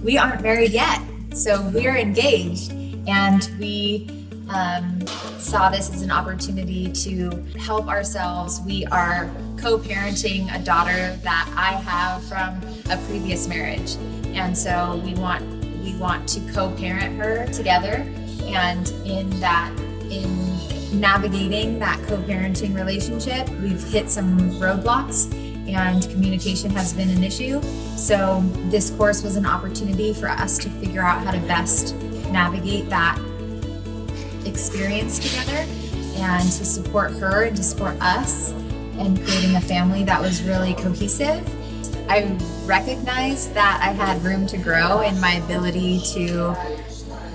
we aren't married yet, so we're engaged, and we saw this as an opportunity to help ourselves. We are co-parenting a daughter that I have from a previous marriage, and so we want to co-parent her together. And in navigating that co-parenting relationship, we've hit some roadblocks, and communication has been an issue. So this course was an opportunity for us to figure out how to best navigate that experience together, and to support her and to support us in creating a family that was really cohesive. I recognized that I had room to grow in my ability to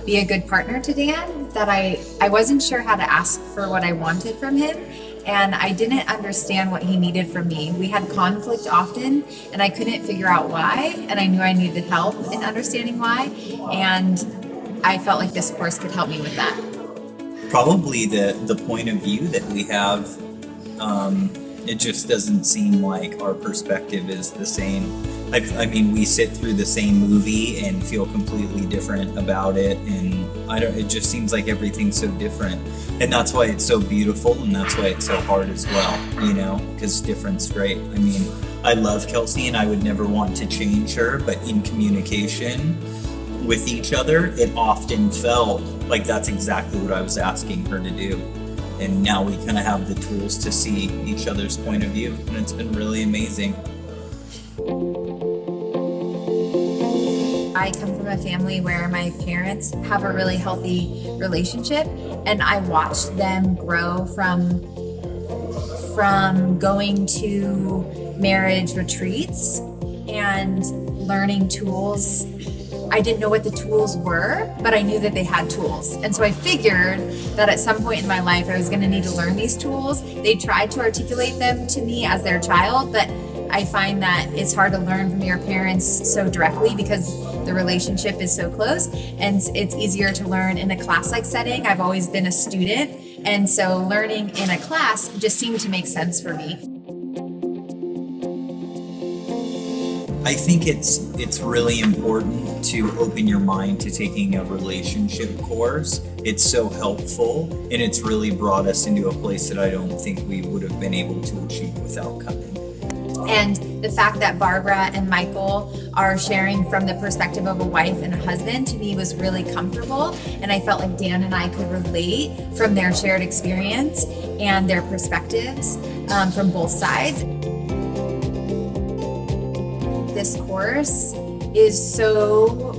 be a good partner to Dan, that I wasn't sure how to ask for what I wanted from him, and I didn't understand what he needed from me. We had conflict often, and I couldn't figure out why, and I knew I needed help in understanding why, and I felt like this course could help me with that. Probably the point of view that we have, it just doesn't seem like our perspective is the same. I mean, we sit through the same movie and feel completely different about it, and it just seems like everything's so different. And that's why it's so beautiful, and that's why it's so hard as well, because different's great. I mean, I love Kelsey, and I would never want to change her, but in communication with each other, it often felt like that's exactly what I was asking her to do. And now we kind of have the tools to see each other's point of view, and it's been really amazing. I come from a family where my parents have a really healthy relationship, and I watched them grow from going to marriage retreats and learning tools. I didn't know what the tools were, but I knew that they had tools. And so I figured that at some point in my life, I was going to need to learn these tools. They tried to articulate them to me as their child, but I find that it's hard to learn from your parents so directly because the relationship is so close, and it's easier to learn in a class-like setting. I've always been a student, and so learning in a class just seemed to make sense for me. I think it's really important to open your mind to taking a relationship course. It's so helpful, and it's really brought us into a place that I don't think we would have been able to achieve without coming. And the fact that Barbara and Michael are sharing from the perspective of a wife and a husband, to me, was really comfortable. And I felt like Dan and I could relate from their shared experience and their perspectives from both sides. This course is so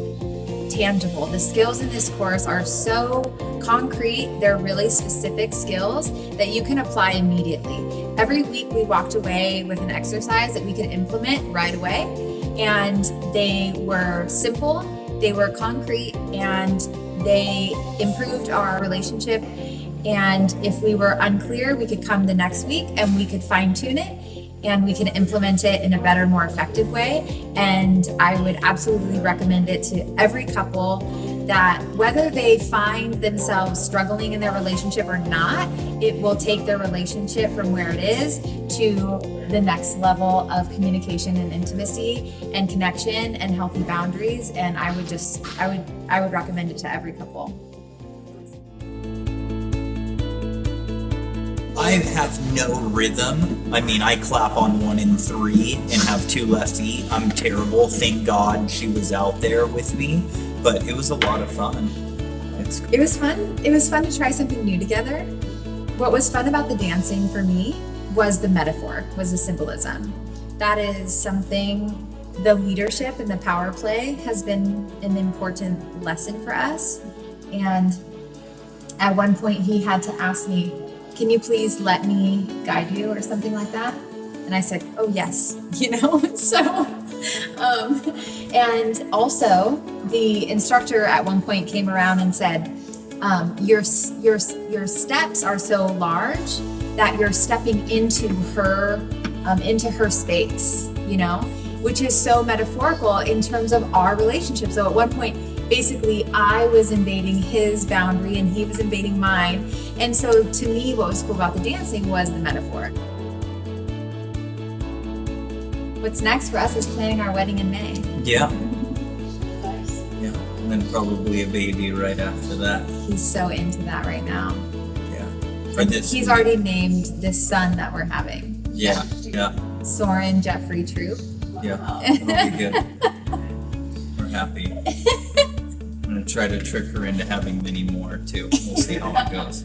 tangible. The skills in this course are so concrete. They're really specific skills that you can apply immediately. Every week we walked away with an exercise that we could implement right away, and they were simple, they were concrete, and they improved our relationship. And if we were unclear, we could come the next week and we could fine-tune it, and we can implement it in a better, more effective way. And I would absolutely recommend it to every couple, that whether they find themselves struggling in their relationship or not, it will take their relationship from where it is to the next level of communication and intimacy and connection and healthy boundaries. And I would recommend it to every couple. I have no rhythm. I mean, I clap on 1 and 3 and have 2 left feet. I'm terrible. Thank God she was out there with me, but it was a lot of fun. It was fun. It was fun to try something new together. What was fun about the dancing for me was the metaphor, was the symbolism. That is something, the leadership and the power play has been an important lesson for us. And at one point he had to ask me, "Can you please let me guide you?" or something like that. And I said, "Oh yes," so, and also the instructor at one point came around and said, your steps are so large that you're stepping into her space, which is so metaphorical in terms of our relationship. So at one point, basically, I was invading his boundary and he was invading mine. And so to me, what was cool about the dancing was the metaphor. What's next for us is planning our wedding in May. Yeah. and then probably a baby right after that. He's so into that right now. Yeah. For this He's week. already named this son that we're having. Yeah, yeah, Soren Jeffrey Troop. yeah. It'll be good. We're happy. I'm gonna try to trick her into having many more too. We'll see how it goes.